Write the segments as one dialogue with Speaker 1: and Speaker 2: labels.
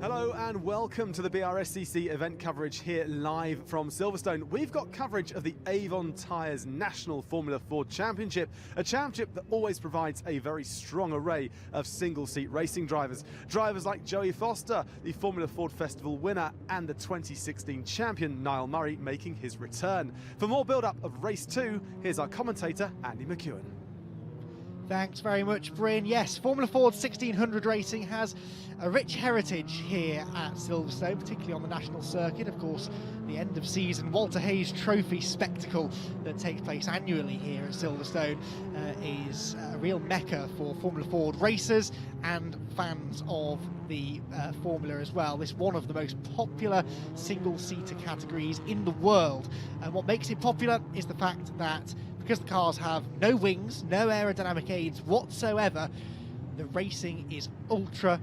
Speaker 1: Hello and welcome to the BRSCC event coverage here live from Silverstone. We've got coverage of the Avon Tyres National Formula Ford Championship, a championship that always provides a very strong array of single-seat racing drivers. Drivers like Joey Foster, the Formula Ford Festival winner, and the 2016 champion Niall Murray making his return. For more build-up of race 2, here's our commentator Andy McEwen.
Speaker 2: Thanks very much, Bryn. Yes, Formula Ford 1600 racing has a rich heritage here at Silverstone, particularly on the national circuit. Of course, the end of season Walter Hayes Trophy spectacle that takes place annually here at Silverstone is a real mecca for Formula Ford racers and fans of the Formula as well. This is one of the most popular single-seater categories in the world, and what makes it popular is the fact that because the cars have no wings, no aerodynamic aids whatsoever, the racing is ultra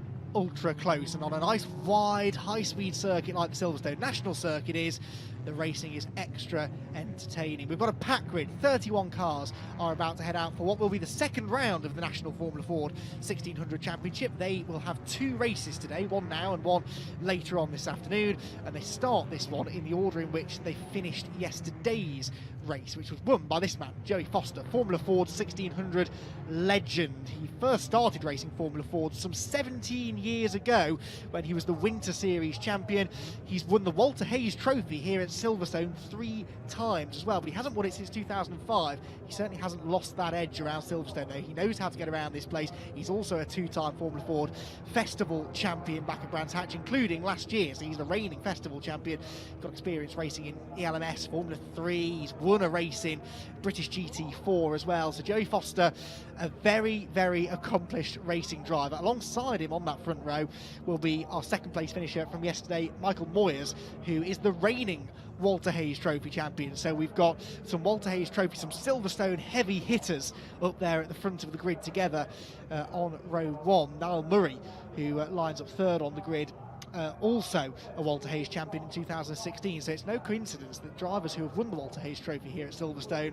Speaker 2: close. And on a nice wide high-speed circuit like the Silverstone National Circuit is, the racing is extra entertaining. We've got a packed grid. 31 cars are about to head out for what will be the second round of the National Formula Ford 1600 Championship. They will have 2 races today, one now and one later on this afternoon, and they start this one in the order in which they finished yesterday's race, which was won by this man, Joey Foster, Formula Ford 1600 legend. He first started racing Formula Ford some 17 years ago when he was the Winter Series champion. He's won the Walter Hayes Trophy here at Silverstone 3 times as well, but he hasn't won it since 2005. He certainly hasn't lost that edge around Silverstone though. He knows how to get around this place. He's also a 2-time Formula Ford Festival champion back at Brands Hatch, including last year, so he's the reigning Festival champion. Got experience racing in ELMS, Formula 3, he's won a race in British GT4 as well. So Joey Foster, a very accomplished racing driver. Alongside him on that front row will be our second place finisher from yesterday, Michael Moyers, who is the reigning Walter Hayes Trophy champion. So we've got some Walter Hayes Trophy, some Silverstone heavy hitters up there at the front of the grid together on row 1. Niall Murray, who lines up third on the grid, also a Walter Hayes champion in 2016, so it's no coincidence that drivers who have won the Walter Hayes Trophy here at Silverstone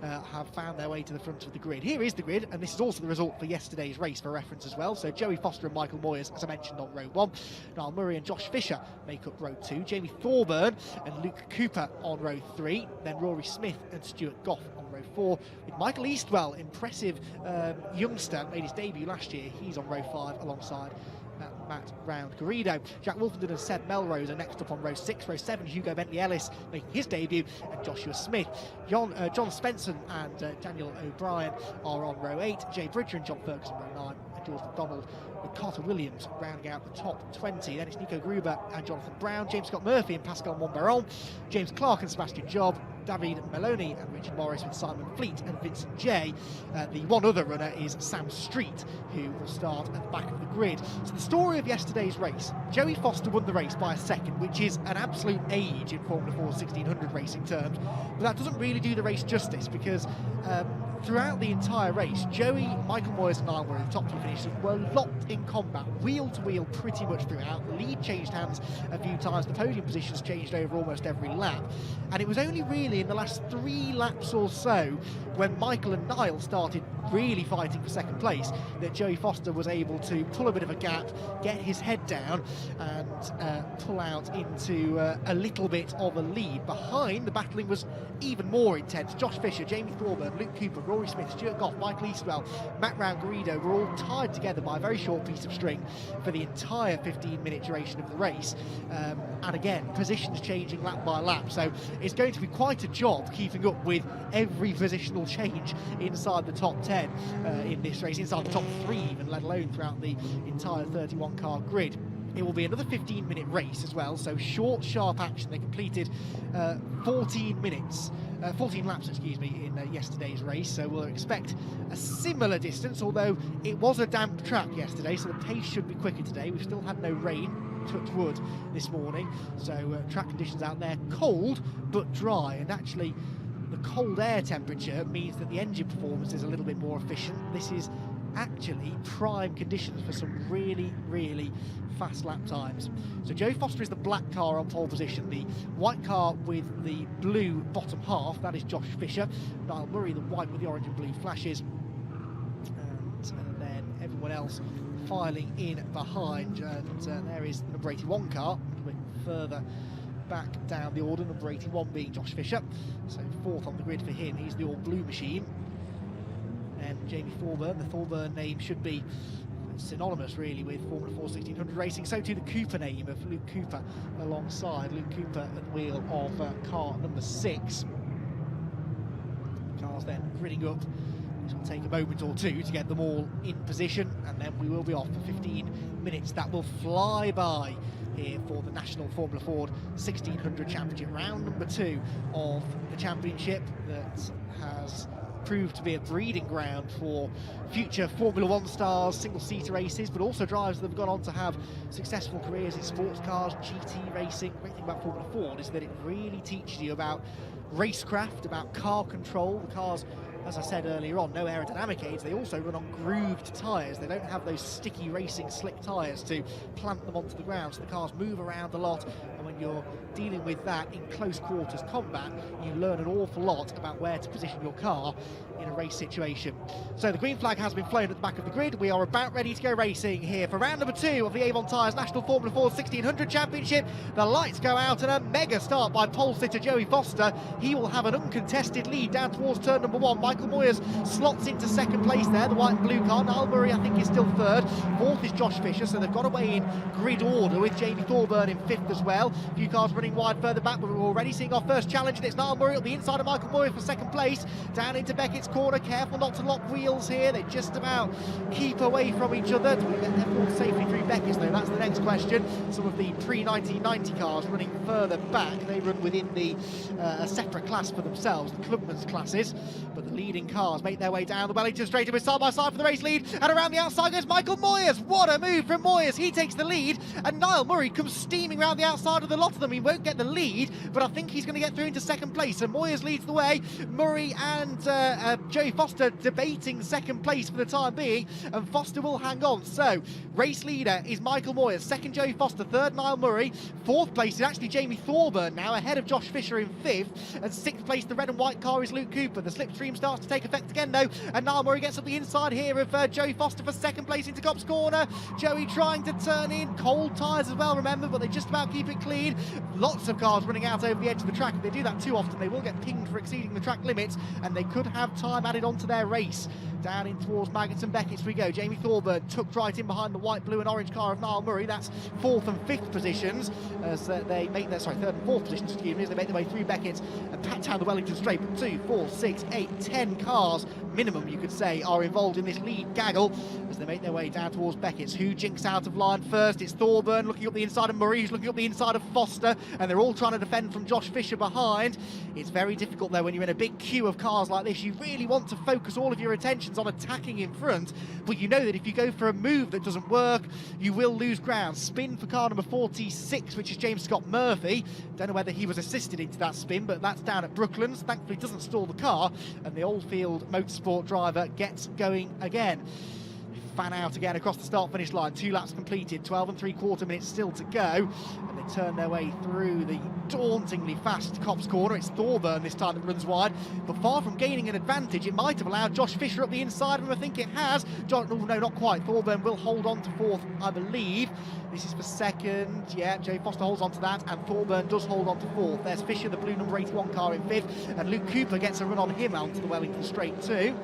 Speaker 2: have found their way to the front of the grid. Here is the grid, and this is also the result for yesterday's race for reference as well. So Joey Foster and Michael Moyers, as I mentioned, on row 1. Niall Murray and Josh Fisher make up row 2. Jamie Thorburn and Luke Cooper on row 3. Then Rory Smith and Stuart Goff on row 4. With Michael Eastwell, impressive youngster, made his debut last year. He's on row 5 alongside Matt Round-Garrido. Jack Wolfenden and Seb Melrose are next up on row 6. Row 7, Hugo Bentley-Ellis making his debut, and Joshua Smith. John Spencer and Daniel O'Brien are on row 8. Jay Bridger and John Ferguson row 9. And George McDonald with Carter Williams rounding out the top 20. Then it's Nico Gruber and Jonathan Brown, James Scott Murphy and Pascal Monbaron, James Clark and Sebastian Job, David Maloney and Richard Morris with Simon Fleet and Vincent Jay. The one other runner is Sam Street, who will start at the back of the grid. So the story of yesterday's race: Joey Foster won the race by a second, which is an absolute age in Formula Ford 1600 racing terms, but that doesn't really do the race justice, because throughout the entire race, Joey, Michael Moyers and Niall Murray, the top 2 finishers, were locked in combat, wheel to wheel pretty much throughout. The lead changed hands a few times, the podium positions changed over almost every lap, and it was only really in the last 3 laps or so, when Michael and Niall started really fighting for second place, that Joey Foster was able to pull a bit of a gap, get his head down and pull out into a little bit of a lead. Behind, the battling was even more intense. Josh Fisher, Jamie Thorburn, Luke Cooper, Rory Smith, Stuart Goff, Michael Eastwell, Matt Round-Garrido were all tied together by a very short piece of string for the entire 15-minute duration of the race. And again, positions changing lap by lap, so it's going to be quite a job keeping up with every positional change inside the top 10 in this race, inside the top 3 even, let alone throughout the entire 31-car grid. It will be another 15-minute race as well, so short, sharp action. They completed 14 laps, in yesterday's race, so we'll expect a similar distance, although it was a damp track yesterday, so the pace should be quicker today. We've still had no rain, touch wood, this morning, so track conditions out there cold but dry, and actually the cold air temperature means that the engine performance is a little bit more efficient. This is actually prime conditions for some really fast lap times. So Joey Foster is the black car on pole position. The white car with the blue bottom half, that is Josh Fisher. Niall Murray, the white with the orange and blue flashes. And then everyone else filing in behind. And there is the number 81 car, a little bit further back down the order, number 81 being Josh Fisher. So fourth on the grid for him, he's the all-blue machine. And Jamie Thorburn, the Thorburn name should be synonymous really with Formula 4 1600 racing, so too the Cooper name of Luke Cooper alongside Luke Cooper at the wheel of car number 6. Cars then gridding up. This will take a moment or two to get them all in position, and then we will be off for 15 minutes. That will fly by here for the National Formula Ford 1600 Championship, round number 2 of the championship that has proved to be a breeding ground for future Formula 1 stars, single-seater races, but also drivers that have gone on to have successful careers in sports cars, GT racing. The great thing about Formula Ford is that it really teaches you about racecraft, about car control. The cars, as I said earlier on, no aerodynamic aids. They also run on grooved tyres. They don't have those sticky racing slick tyres to plant them onto the ground, so the cars move around a lot, and when you're dealing with that in close quarters combat, you learn an awful lot about where to position your car in a race situation. So the green flag has been flown at the back of the grid. We are about ready to go racing here for round number 2 of the Avon Tyres National Formula Ford 1600 Championship. The lights go out and a mega start by pole sitter Joey Foster. He will have an uncontested lead down towards turn number 1. Michael Moyers slots into second place there, the white and blue car. Niall Murray, I think, is still third. Fourth is Josh Fisher, so they've got away in grid order with Jamie Thorburn in 5th as well. A few cars running wide further back, but we're already seeing our first challenge, and it's Niall Murray at the inside of Michael Moyers for second place. Down into Beckett's corner, careful not to lock wheels here. They just about keep away from each other. Do we get everyone safely through Beckett's though? That's the next question. Some of the pre-1990 cars running further back, they run within the a separate class for themselves, the clubman's classes, but the leading cars make their way down the Wellington straight with side by side for the race lead, and around the outside goes Michael Moyers. What a move from Moyers. He takes the lead, and Niall Murray comes steaming around the outside of the lot of them. He won't get the lead, but I think he's going to get through into second place, so Moyers leads the way. Murray and Joey Foster debating second place for the time being, and Foster will hang on. So race leader is Michael Moyers, second Joey Foster, third Niall Murray, fourth place is actually Jamie Thorburn now, ahead of Josh Fisher in 5th, and 6th place the red and white car is Luke Cooper. The slipstream starts to take effect again though, and Niall Murray gets up the inside here of Joey Foster for second place into Cobb's corner. Joey trying to turn in, cold tyres as well, remember, but they just about keep it clean. Lots of cars running out over the edge of the track. If they do that too often, they will get pinged for exceeding the track limits, and they could have time added onto their race. Down in towards Maggots and Beckett's we go. Jamie Thorburn tucked right in behind the white, blue and orange car of Niall Murray. That's 4th and 5th positions as they make their, 3rd and 4th positions, excuse me, as they make their way through Beckett's and pat down the Wellington straight. 2, 4, 6, 8, 10 cars minimum, you could say, are involved in this lead gaggle as they make their way down towards Beckett's. Who jinks out of line first? It's Thorburn looking up the inside of Murray, who's looking up the inside of Foster, and they're all trying to defend from Josh Fisher behind. It's very difficult though when you're in a big queue of cars like this. You really want to focus all of your attentions on attacking in front, but you know that if you go for a move that doesn't work, you will lose ground. Spin for car number 46, which is James Scott Murphy. Don't know whether he was assisted into that spin, but that's down at Brooklands. Thankfully doesn't stall the car, and the Oldfield Motorsport driver gets going again. Fan out again across the start-finish line. 2 laps completed, 12 3/4 minutes still to go, and they turn their way through the dauntingly fast Cobb's corner. It's Thorburn this time that runs wide, but far from gaining an advantage. It might have allowed Josh Fisher up the inside, and I think it has. No, not quite. Thorburn will hold on to 4th, I believe. This is for 2nd. Yeah, Joey Foster holds on to that, and Thorburn does hold on to 4th. There's Fisher, the blue number 81 car, in 5th, and Luke Cooper gets a run on him onto the Wellington straight too.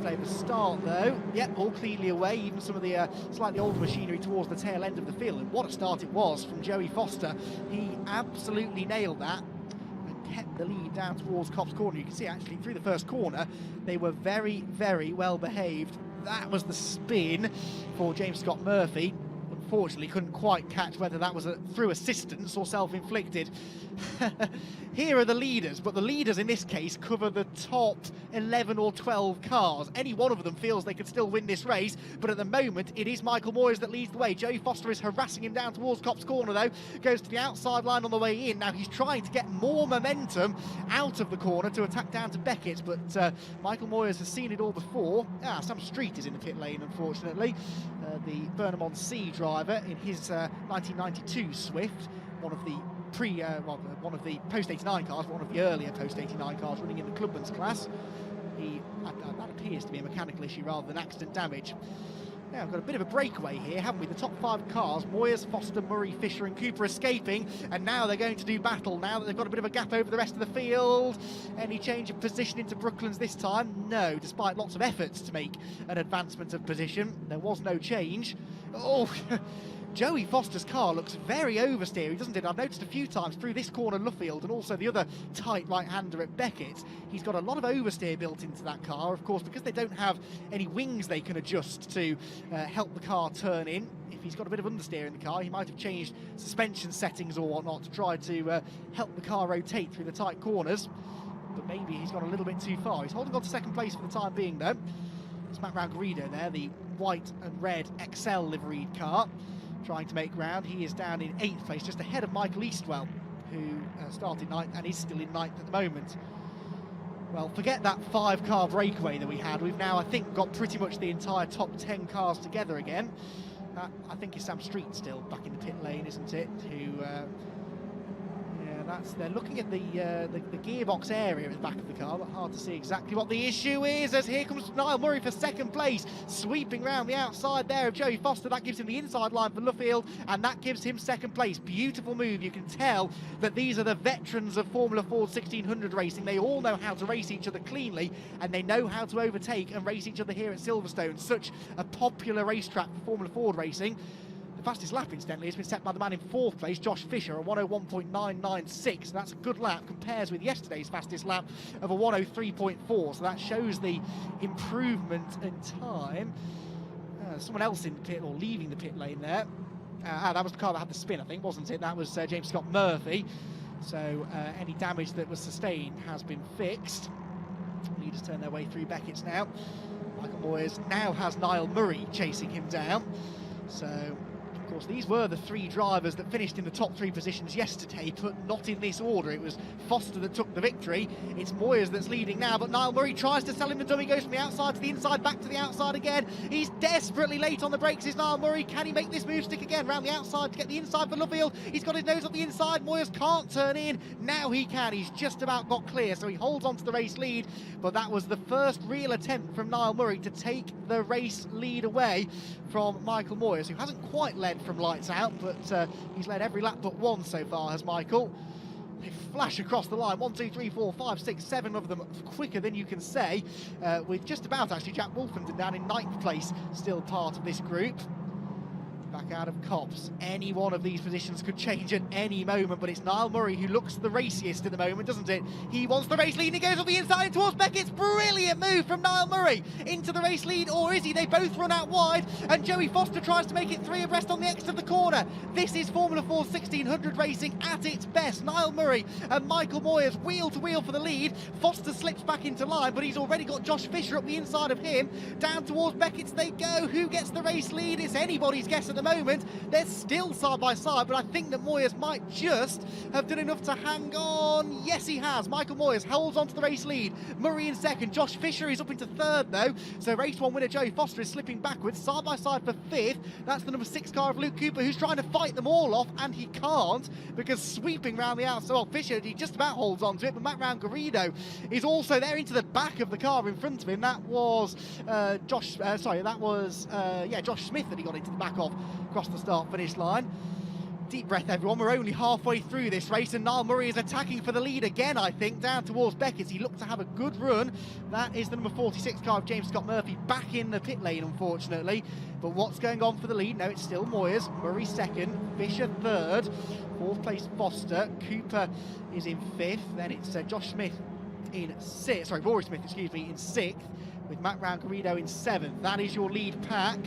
Speaker 2: The start though, yep, all cleanly away, even some of the slightly older machinery towards the tail end of the field. And what a start it was from Joey Foster. He absolutely nailed that and kept the lead down towards Cobb's corner. You can see actually through the first corner they were very, very well behaved. That was the spin for James Scott Murphy. Unfortunately couldn't quite catch whether that was through assistance or self-inflicted. Here are the leaders, but the leaders in this case cover the top 11 or 12 cars. Any one of them feels they could still win this race, but at the moment it is Michael Moyers that leads the way. Joey Foster is harassing him down towards Cobb's corner though, goes to the outside line on the way in. Now he's trying to get more momentum out of the corner to attack down to Beckett's, but Michael Moyers has seen it all before. Sam Street is in the pit lane, unfortunately. The Burnham-on-Sea driver in his 1992 Swift, one of the one of the post-89 cars, one of the earlier post-89 cars running in the clubman's class. That appears to be a mechanical issue rather than accident damage. Now, we've got a bit of a breakaway here, haven't we? The top 5 cars, Moyers, Foster, Murray, Fisher and Cooper escaping, and now they're going to do battle, now that they've got a bit of a gap over the rest of the field. Any change of position into Brooklands this time? No, despite lots of efforts to make an advancement of position, there was no change. Oh, Joey Foster's car looks very oversteery, doesn't it? I've noticed a few times through this corner Luffield and also the other tight right-hander at Beckett. He's got a lot of oversteer built into that car, of course, because they don't have any wings they can adjust to help the car turn in. If he's got a bit of understeer in the car, he might have changed suspension settings or whatnot to try to help the car rotate through the tight corners. But maybe he's gone a little bit too far. He's holding on to second place for the time being, though. It's Matt Rauguido there, the white and red XL liveried car, trying to make ground. He is down in 8th place, just ahead of Michael Eastwell, who started 9th and is still in 9th at the moment. Well, forget that 5-car breakaway that we had. We've now, I think, got pretty much the entire top 10 cars together again. I think it's Sam Street still back in the pit lane, isn't it? Who, they're looking at the gearbox area at the back of the car, but hard to see exactly what the issue is, as here comes Niall Murray for second place, sweeping round the outside there of Joey Foster. That gives him the inside line for Luffield, and that gives him second place. Beautiful move. You can tell that these are the veterans of Formula Ford 1600 racing. They all know how to race each other cleanly, and they know how to overtake and race each other here at Silverstone, such a popular racetrack for Formula Ford racing. Fastest lap, incidentally, has been set by the man in 4th place, Josh Fisher, a 101.996. That's a good lap, compares with yesterday's fastest lap of a 103.4. So that shows the improvement in time. Someone else in the pit, or leaving the pit lane there. That was the car that had the spin, I think, wasn't it? That was James Scott Murphy. So any damage that was sustained has been fixed. Leaders turn their way through Beckett's now. Michael Moyers now has Niall Murray chasing him down. So, of course, these were the 3 drivers that finished in the top 3 positions yesterday, but not in this order. It was Foster that took the victory. It's Moyers that's leading now, but Niall Murray tries to sell him the dummy, goes from the outside to the inside, back to the outside again. He's desperately late on the brakes, is Niall Murray. Can he make this move stick again? Round the outside to get the inside for Luffield. He's got his nose up the inside. Moyers can't turn in. Now he can. He's just about got clear, so he holds on to the race lead. But that was the first real attempt from Niall Murray to take the race lead away from Michael Moyers, who hasn't quite led from lights out, but he's led every lap but 1 so far, has Michael. They flash across the line, 1, 2, 3, 4, 5, 6, 7 of them quicker than you can say, with just about actually Jack Wolfenden down in 9th place, still part of this group. Back out of Copse. Any one of these positions could change at any moment, but it's Niall Murray who looks the raciest at the moment, doesn't it? He wants the race lead, and he goes on the inside towards Beckett's. Brilliant move from Niall Murray into the race lead, or is he? They both run out wide, and Joey Foster tries to make it 3 abreast on the exit of the corner. This is Formula Ford 1600 racing at its best. Niall Murray and Michael Moyers wheel to wheel for the lead. Foster slips back into line, but he's already got Josh Fisher up the inside of him. Down towards Beckett's they go. Who gets the race lead? It's anybody's guess at the moment. They're still side by side, but I think that Moyers might just have done enough to hang on. Yes, he has. Michael Moyers holds on to the race lead. Murray in 2nd. Josh Fisher is up into 3rd, though. So race 1 winner Joey Foster is slipping backwards, side by side for 5th. That's the number 6 car of Luke Cooper, who's trying to fight them all off, and he can't, because sweeping round the outside, well, Fisher, he just about holds on to it, but Matt Rauguido is also there into the back of the car in front of him. That was Josh Smith that he got into the back of across the start-finish line. Deep breath, everyone. We're only halfway through this race, and Niall Murray is attacking for the lead again, I think, down towards Beckett. He looked to have a good run. That is the number 46 car of James Scott Murphy back in the pit lane, unfortunately. But what's going on for the lead? No, it's still Moyers. Murray 2nd, Fisher 3rd, 4th place Foster. Cooper is in 5th. Then it's Josh Smith in 6th. Sorry, Rory Smith, excuse me, in 6th, with Matt Rauguido in 7th. That is your lead pack,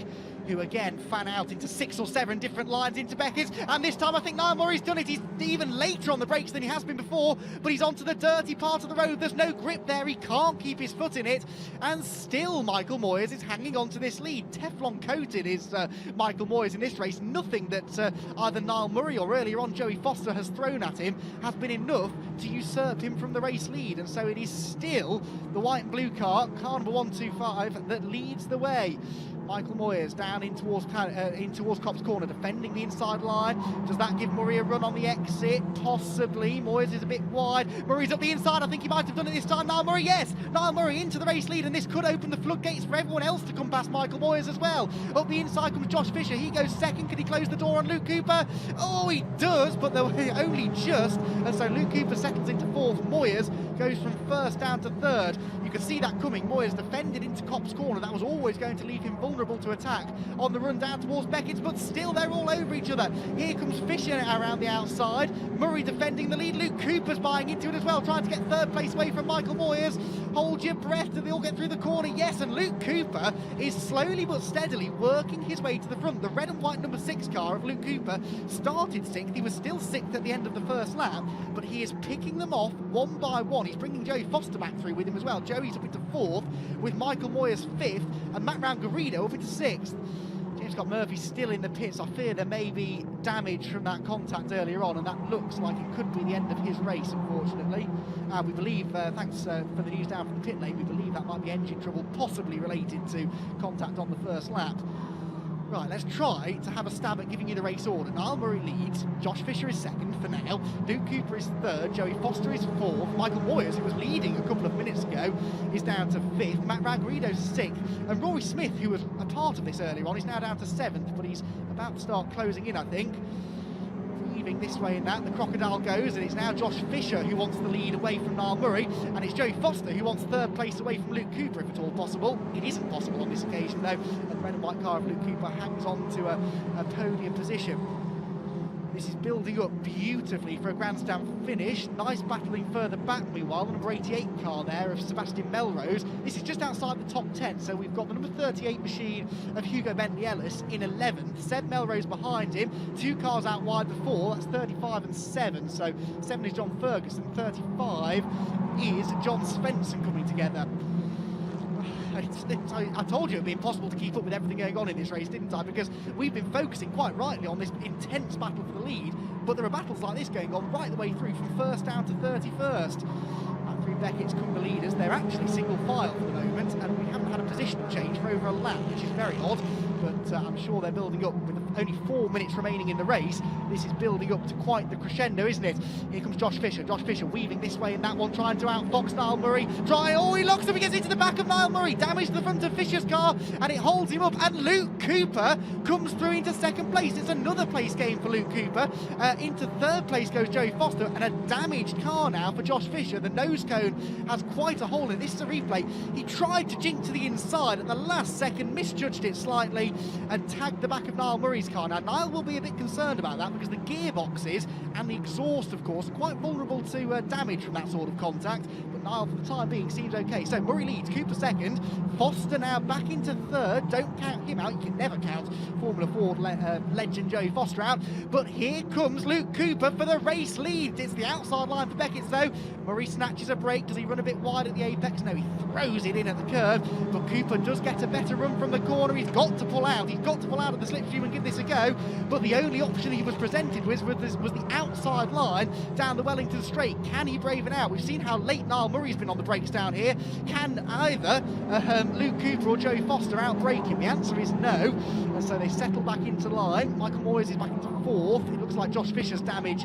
Speaker 2: who again fan out into 6 or 7 different lines into Beckett's, and this time I think Niall Murray's done it. He's even later on the brakes than he has been before, but he's onto the dirty part of the road. There's no grip there, he can't keep his foot in it, and still Michael Moyers is hanging on to this lead. Teflon coated is Michael Moyers in this race. Nothing that either Niall Murray or earlier on Joey Foster has thrown at him has been enough to usurp him from the race lead, and so it is still the white and blue car number 125, that leads the way. Michael Moyers down in towards Copse Corner, defending the inside line. Does that give Murray a run on the exit? Possibly. Moyers is a bit wide. Murray's up the inside. I think he might have done it this time. Niall Murray, yes! Niall Murray into the race lead, and this could open the floodgates for everyone else to come past Michael Moyers as well. Up the inside comes Josh Fisher. He goes second. Can he close the door on Luke Cooper? Oh, he does, but they're only just. And so Luke Cooper seconds into fourth. Moyers goes from first down to third. You can see that coming. Moyers defended into Copse Corner. That was always going to leave him vulnerable to attack on the run down towards Beckett's, but still they're all over each other. Here comes Fisher around the outside. Murray defending the lead. Luke Cooper's buying into it as well, trying to get third place away from Michael Moyers. Hold your breath. Do they all get through the corner? Yes, and Luke Cooper is slowly but steadily working his way to the front. The red and white number 6 car of Luke Cooper started 6th. He was still 6th at the end of the first lap, but he is picking them off one by one. He's bringing Joey Foster back through with him as well. Joey's up into 4th, with Michael Moyers 5th, and Matt Garrido up into 6th. James Scott Murphy still in the pits. I fear there may be damage from that contact earlier on, and that looks like it could be the end of his race, unfortunately. We believe, thanks for the news down from the pit lane, we believe that might be engine trouble, possibly related to contact on the first lap. Right, let's try to have a stab at giving you the race order. Niall Murray leads, Josh Fisher is second for now, Luke Cooper is third, Joey Foster is fourth, Michael Moyers, who was leading a couple of minutes ago, is down to fifth, Matt Garrido's sixth, and Rory Smith, who was a part of this earlier on, is now down to seventh, but he's about to start closing in, I think. Weaving this way and that, the crocodile goes, and it's now Josh Fisher who wants the lead away from Niall Murray, and it's Joey Foster who wants third place away from Luke Cooper, if at all possible. It isn't possible on this occasion though, and the red and white car of Luke Cooper hangs on to a podium position. This is building up beautifully for a grandstand finish. Nice battling further back, meanwhile, the number 88 car there of Sebastian Melrose. This is just outside the top 10, so we've got the number 38 machine of Hugo Bentley-Ellis in 11th. Seb Melrose behind him, 2 cars out wide before, that's 35 and 7. So 7 is John Ferguson, 35 is John Svensson coming together. I told you it would be impossible to keep up with everything going on in this race, didn't I? Because we've been focusing quite rightly on this intense battle for the lead, but there are battles like this going on right the way through, from first down to 31st. And through Beckett's come the leaders. They're actually single file for the moment, and we haven't had a position change for over a lap, which is very odd, but I'm sure they're building up. With only 4 minutes remaining in the race, this is building up to quite the crescendo, isn't it? Here comes Josh Fisher. Josh Fisher weaving this way and that one, trying to outfox Niall Murray. Oh, he locks up, he gets into the back of Niall Murray. Damage to the front of Fisher's car, and it holds him up. And Luke Cooper comes through into second place. It's another place game for Luke Cooper. Into third place goes Joey Foster, and a damaged car now for Josh Fisher. The nose cone has quite a hole in it. This is a replay. He tried to jink to the inside at the last second, misjudged it slightly, and tagged the back of Niall Murray's car. Now, Niall will be a bit concerned about that because the gearboxes and the exhaust, of course, are quite vulnerable to damage from that sort of contact, but Niall, for the time being, seems okay. So Murray leads, Cooper second, Foster now back into third. Don't count him out, you can never count Formula Ford legend Joey Foster out, but here comes Luke Cooper for the race lead. It's the outside line for Beckett's though. Murray snatches a break. Does he run a bit wide at the apex? No, he throws it in at the curve, but Cooper does get a better run from the corner. He's got to pull out. He's got to pull out of the slipstream and give this a go, but the only option he was presented with was the outside line down the Wellington straight. Can he brave it out? We've seen how late Niall Murray's been on the brakes down here. Can either Luke Cooper or Joey Foster outbrake him? The answer is no, and so they settle back into line. Michael Moyers is back into fourth. It looks like Josh Fisher's damage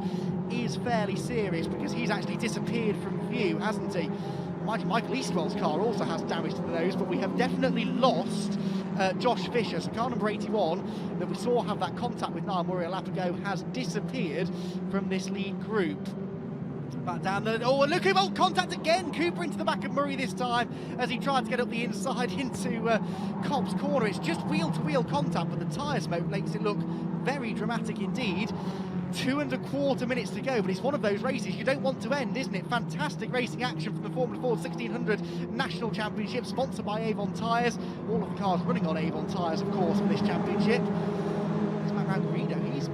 Speaker 2: is fairly serious because he's actually disappeared from view, hasn't he? Michael Eastwell's car also has damage to the nose, but we have definitely lost Josh Fisher. So car number 81 that we saw have that contact with Niall Murray a lap ago has disappeared from this lead group. Back down the... Oh, and look, contact again. Cooper into the back of Murray this time as he tried to get up the inside into Copse Corner. It's just wheel-to-wheel contact, but the tyre smoke makes it look very dramatic indeed. 2.25 minutes to go, but it's one of those races you don't want to end, isn't it? Fantastic racing action from the Formula Ford 1600 National Championship, sponsored by Avon Tyres. All of the cars running on Avon Tyres, of course, for this championship. There's Matt Garrido. He's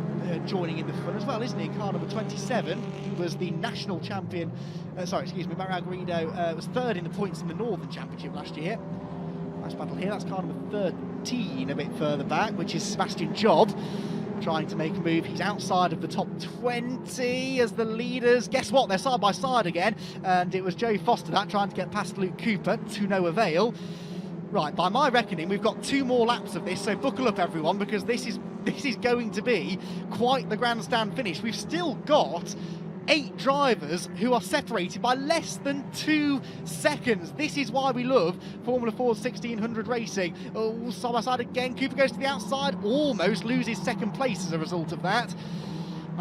Speaker 2: joining in the fun as well, isn't he? Car number 27. He was the national champion. Matt Garrido was third in the points in the Northern Championship last year. Nice battle here. That's car number 13 a bit further back, which is Sebastian Job, trying to make a move. He's outside of the top 20 as the leaders. Guess what? They're side by side again, and it was Joey Foster that trying to get past Luke Cooper to no avail. Right, by my reckoning, we've got 2 more laps of this, so buckle up everyone, because this is going to be quite the grandstand finish. We've still got 8 drivers who are separated by less than 2 seconds. This is why we love Formula Ford 1600 racing. Oh, side by side again, Cooper goes to the outside, almost loses second place as a result of that.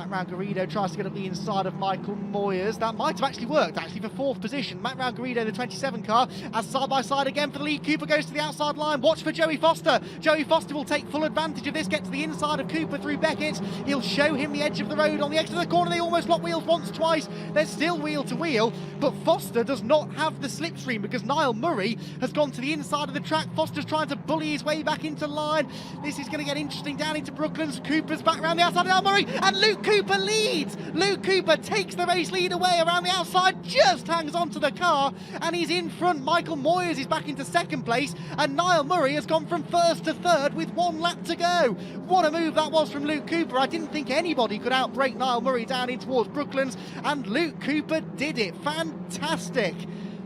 Speaker 2: Matt Garrido tries to get up the inside of Michael Moyers. That might have actually worked, for 4th position. Matt Garrido, the 27 car, as side by side again for the lead. Cooper goes to the outside line. Watch for Joey Foster. Joey Foster will take full advantage of this, get to the inside of Cooper through Beckett. He'll show him the edge of the road. On the edge of the corner, they almost lock wheels once, twice. They're still wheel to wheel, but Foster does not have the slipstream because Niall Murray has gone to the inside of the track. Foster's trying to bully his way back into line. This is going to get interesting down into Brooklands. Cooper's back around the outside of Niall Murray, and Luke Cooper leads. Luke Cooper takes the race lead away around the outside, just hangs onto the car, and he's in front. Michael Moyers is back into 2nd place, and Niall Murray has gone from 1st to 3rd with 1 lap to go. What a move that was from Luke Cooper. I didn't think anybody could outbrake Niall Murray down in towards Brooklands, and Luke Cooper did it. Fantastic.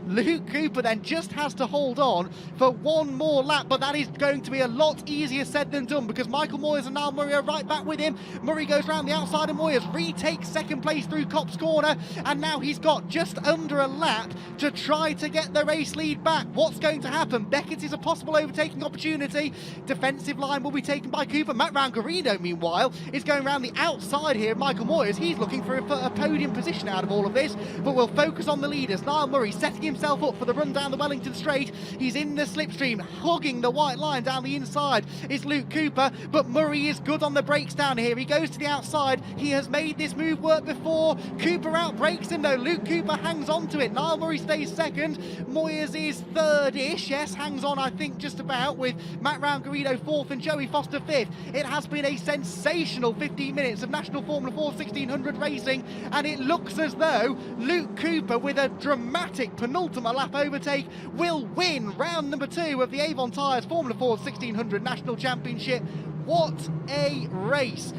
Speaker 2: Luke Cooper then just has to hold on for 1 more lap, but that is going to be a lot easier said than done because Michael Moyers and Niall Murray are right back with him. Murray goes round the outside of Moyers, retakes 2nd place through Copse Corner, and now he's got just under a lap to try to get the race lead back. What's going to happen? Beckett is a possible overtaking opportunity. Defensive line will be taken by Cooper. Matt Garrido, meanwhile, is going round the outside here of Michael Moyers. He's looking for a podium position out of all of this, but we'll focus on the leaders. Niall Murray setting himself up for the run down the Wellington Straight. He's in the slipstream, hogging the white line down the inside is Luke Cooper, but Murray is good on the brakes down here. He goes to the outside. He has made this move work before. Cooper outbrakes him though. Luke Cooper hangs on to it. Niall Murray stays 2nd. Moyers is 3rd-ish. Yes, hangs on I think just about, with Matt Garrido 4th and Joey Foster 5th. It has been a sensational 15 minutes of National Formula Ford 1600 racing, and it looks as though Luke Cooper, with a dramatic penultimate lap overtake, will win round number 2 of the Avon Tyres Formula Ford 1600 National Championship. What a race!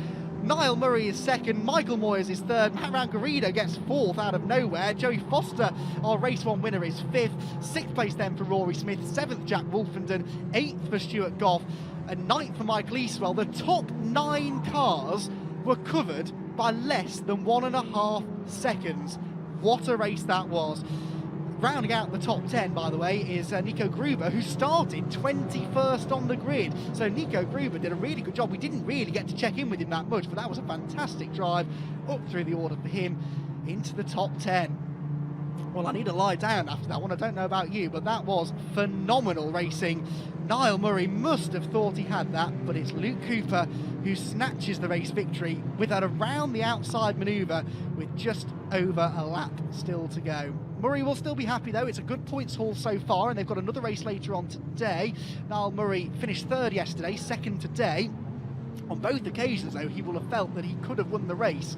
Speaker 2: Niall Murray is 2nd, Michael Moyers is 3rd, Matt Garrido gets 4th out of nowhere, Joey Foster, our race 1 winner, is 5th, 6th place then for Rory Smith, 7th Jack Wolfenden, 8th for Stuart Goff, and 9th for Michael Eastwell. The top 9 cars were covered by less than 1.5 seconds. What a race that was. Rounding out the top 10, by the way, is Nico Gruber, who started 21st on the grid. So Nico Gruber did a really good job. We didn't really get to check in with him that much, but that was a fantastic drive up through the order for him into the top 10. Well, I need to lie down after that one. I don't know about you, but that was phenomenal racing. Niall Murray must have thought he had that, but it's Luke Cooper who snatches the race victory with that around the outside manoeuvre with just over a lap still to go. Murray will still be happy though. It's a good points haul so far, and they've got another race later on today. Niall Murray finished 3rd yesterday, 2nd today. On both occasions though, he will have felt that he could have won the race.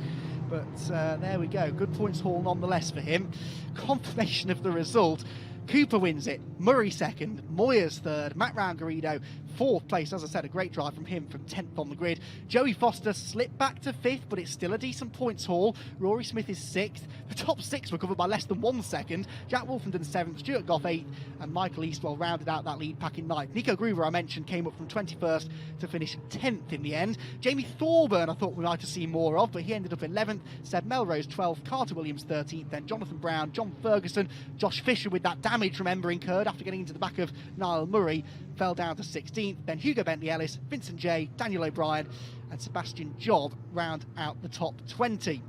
Speaker 2: But there we go, good points haul nonetheless for him. Confirmation of the result. Cooper wins it, Murray 2nd, Moyers 3rd, Matt Garrido 4th place. As I said, a great drive from him from 10th on the grid. Joey Foster slipped back to 5th, but it's still a decent points haul. Rory Smith is 6th. The top 6 were covered by less than 1 second. Jack Wolfenden 7th, Stuart Goff 8th, and Michael Eastwell rounded out that lead pack in 9th. Nico Gruber, I mentioned, came up from 21st to finish 10th in the end. Jamie Thorburn, I thought we might have seen more of, but he ended up 11th. Seb Melrose 12th, Carter Williams 13th, then Jonathan Brown, John Ferguson, Josh Fisher with that damage from Ember incurred after getting into the back of Niall Murray, fell down to 16th. Then Hugo Bentley-Ellis, Vincent J, Daniel O'Brien and Sebastian Job round out the top 20.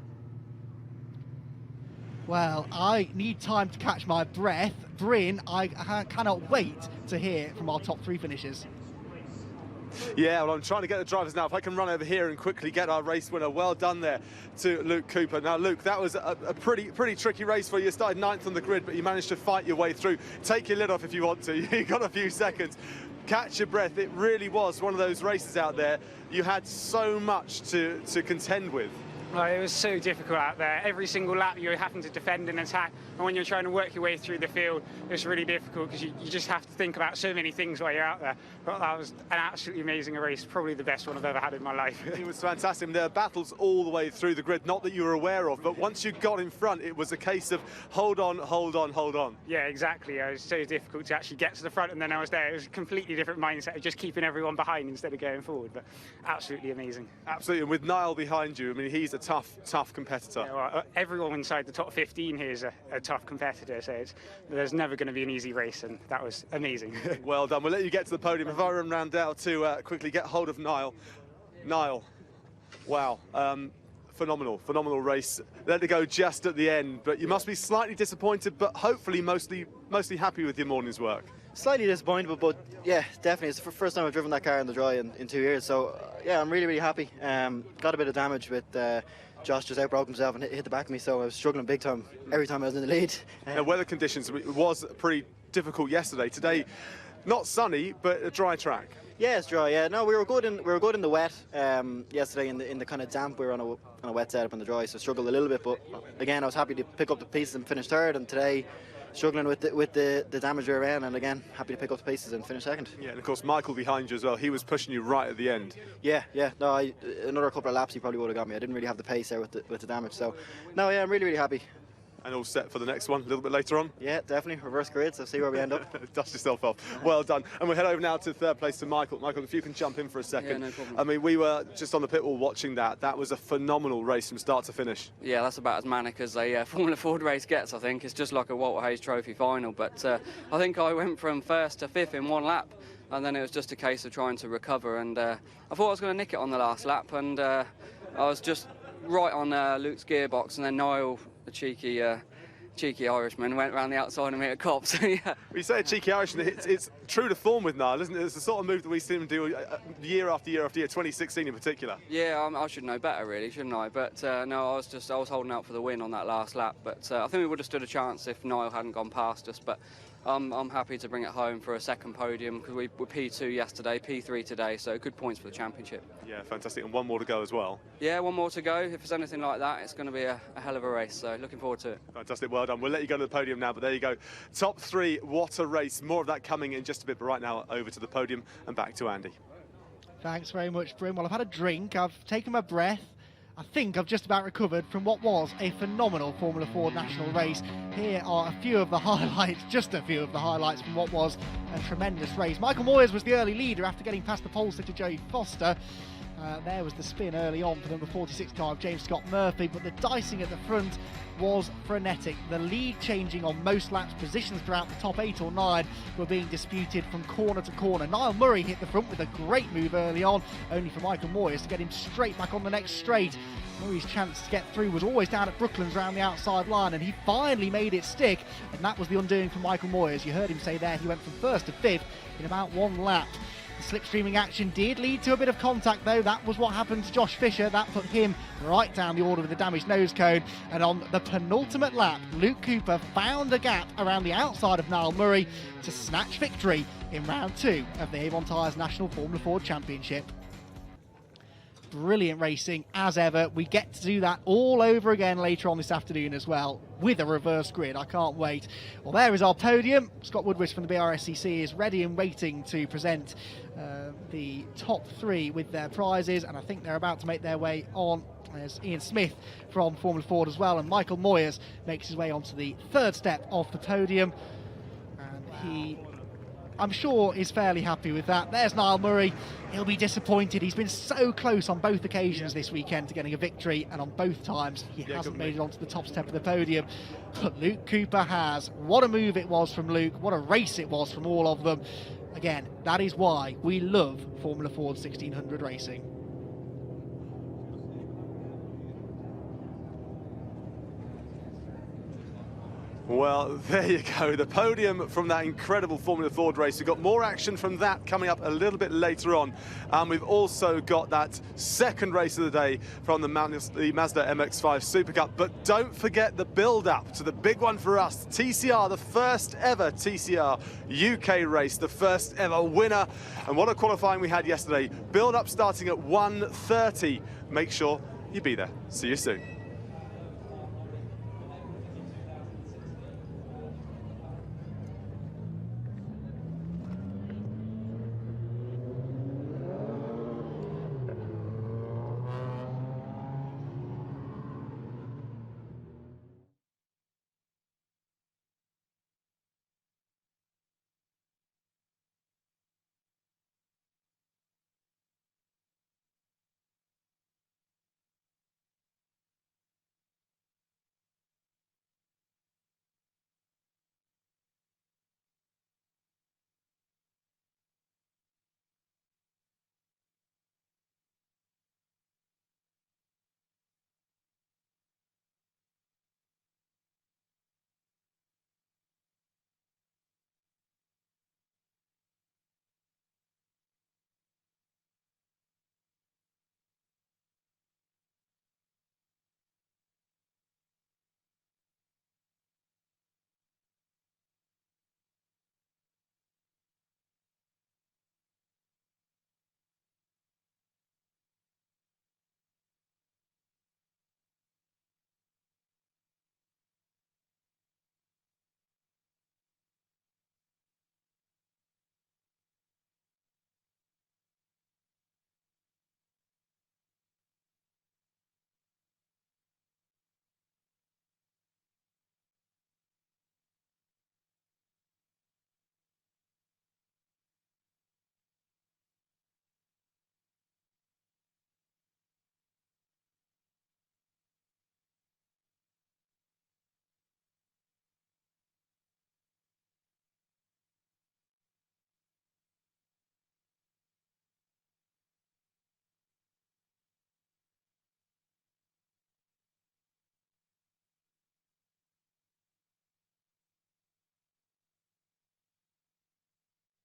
Speaker 2: Well, I need time to catch my breath. Bryn, I cannot wait to hear from our top 3 finishers.
Speaker 1: Yeah, well, I'm trying to get the drivers now. If I can run over here and quickly get our race winner. Well done there to Luke Cooper. Now, Luke, that was a pretty tricky race for you. You started 9th on the grid, but you managed to fight your way through. Take your lid off if you want to. You got a few seconds. Catch your breath. It really was one of those races out there. You had so much to contend with.
Speaker 3: Well, it was so difficult out there. Every single lap you were having to defend and attack. and when you're trying to work your way through the field, it's really difficult because you just have to think about so many things while you're out there. But that was an absolutely amazing race, probably the best one I've ever had in my life.
Speaker 1: It was fantastic. There are battles all the way through the grid, not that you were aware of, but once you got in front, it was a case of hold on, hold on, hold on.
Speaker 3: Yeah, exactly. It was so difficult to actually get to the front, and then I was there. It was a completely different mindset of just keeping everyone behind instead of going forward, but absolutely amazing.
Speaker 1: Absolutely, and with Niall behind you, I mean, he's a tough competitor.
Speaker 3: Yeah, well, everyone inside the top 15 here is a tough competitor, so there's never going to be an easy race, and that was amazing.
Speaker 1: Well done. We'll let you get to the podium. If I run round now to quickly get hold of Niall. Niall, wow, phenomenal race. Let it go just at the end, but you must be slightly disappointed, but hopefully mostly happy with your morning's work.
Speaker 4: Slightly disappointed, but yeah, definitely. It's the first time I've driven that car in the dry in 2 years, so yeah, I'm really happy. Got a bit of damage with Josh just outbroke himself and hit the back of me, so I was struggling big time every time I was in the lead.
Speaker 1: The weather conditions, it was pretty difficult yesterday. Today, not sunny, but a dry track.
Speaker 4: Yeah, it's dry. Yeah, no, we were good in the wet yesterday. In the kind of damp, we were on a wet setup in the dry, so struggled a little bit. But again, I was happy to pick up the pieces and finish third. And today, struggling with the damage we were in, and again, happy to pick up the pieces and finish second.
Speaker 1: Yeah, and of course, Michael behind you as well. He was pushing you right at the end.
Speaker 4: Yeah. No, another couple of laps, he probably would have got me. I didn't really have the pace there with the damage. So, no, yeah, I'm really happy.
Speaker 1: And all set for the next one a little bit later on?
Speaker 4: Yeah, definitely. Reverse grid, so see where we end up.
Speaker 1: Dust yourself off. Well done. And we'll head over now to third place to Michael. Michael, if you can jump in for a second.
Speaker 5: Yeah, no problem.
Speaker 1: I mean, we were just on the pit wall watching that. That was a phenomenal race from start to finish.
Speaker 5: Yeah, that's about as manic as a Formula Ford race gets, I think. It's just like a Walter Hayes Trophy final. But I think I went from first to fifth in one lap, and then it was just a case of trying to recover. And I thought I was going to nick it on the last lap, and I was just right on Luke's gearbox, and then Niall, the cheeky Irishman, went around the outside and made a cop. So yeah.
Speaker 1: You say a cheeky Irishman, it's true to form with Niall, isn't it? It's the sort of move that we see him do year after year after year, 2016 in particular.
Speaker 5: Yeah, I should know better really, shouldn't I? But no, I was holding out for the win on that last lap. But I think we would have stood a chance if Niall hadn't gone past us. But I'm happy to bring it home for a second podium, because we were P2 yesterday, P3 today, so good points for the championship.
Speaker 1: Yeah, fantastic, and one more to go as well.
Speaker 5: Yeah, one more to go. If it's anything like that, it's going to be a hell of a race, so looking forward to it.
Speaker 1: Fantastic, well done. We'll let you go to the podium now, but there you go. Top three, what a race. More of that coming in just a bit, but right now over to the podium and back to Andy.
Speaker 2: Thanks very much, Bryn. Well, I've had a drink, I've taken my breath. I think I've just about recovered from what was a phenomenal Formula Ford national race. Here are a few of the highlights, just a few of the highlights from what was a tremendous race. Michael Moyers was the early leader after getting past the pole sitter Joey Foster. There was the spin early on for number 46 car of James Scott Murphy, but the dicing at the front was frenetic. The lead changing on most laps, positions throughout the top 8 or 9 were being disputed from corner to corner. Niall Murray hit the front with a great move early on, only for Michael Moyers to get him straight back on the next straight. Murray's chance to get through was always down at Brooklands round the outside line, and he finally made it stick, and that was the undoing for Michael Moyers. You heard him say there he went from first to fifth in about one lap. The slipstreaming action did lead to a bit of contact though. That was what happened to Josh Fisher. That put him right down the order with the damaged nose cone. And on the penultimate lap, Luke Cooper found a gap around the outside of Niall Murray to snatch victory in round 2 of the Avon Tyres National Formula Ford Championship. Brilliant racing as ever. We get to do that all over again later on this afternoon as well, with a reverse grid. I can't wait. Well, there is our podium. Scott Woodward from the BRSCC is ready and waiting to present the top 3 with their prizes, and I think they're about to make their way on. There's Ian Smith from Formula Ford as well, and Michael Moyers makes his way onto the 3rd step of the podium, and he, I'm sure, is fairly happy with that. There's Niall Murray. He'll be disappointed. He's been so close on both occasions this weekend to getting a victory, and on both times he hasn't made it onto the top step of the podium. But Luke Cooper has. What a move it was from Luke. What a race it was from all of them. Again, that is why we love Formula Ford 1600 racing.
Speaker 1: Well, there you go, the podium from that incredible Formula Ford race. We've got more action from that coming up a little bit later on. We've also got that second race of the day from the Mazda MX-5 Super Cup. But don't forget the build-up to the big one for us, TCR, the first ever TCR UK race, the first ever winner. And what a qualifying we had yesterday. Build-up starting at 1:30. Make sure you be there. See you soon.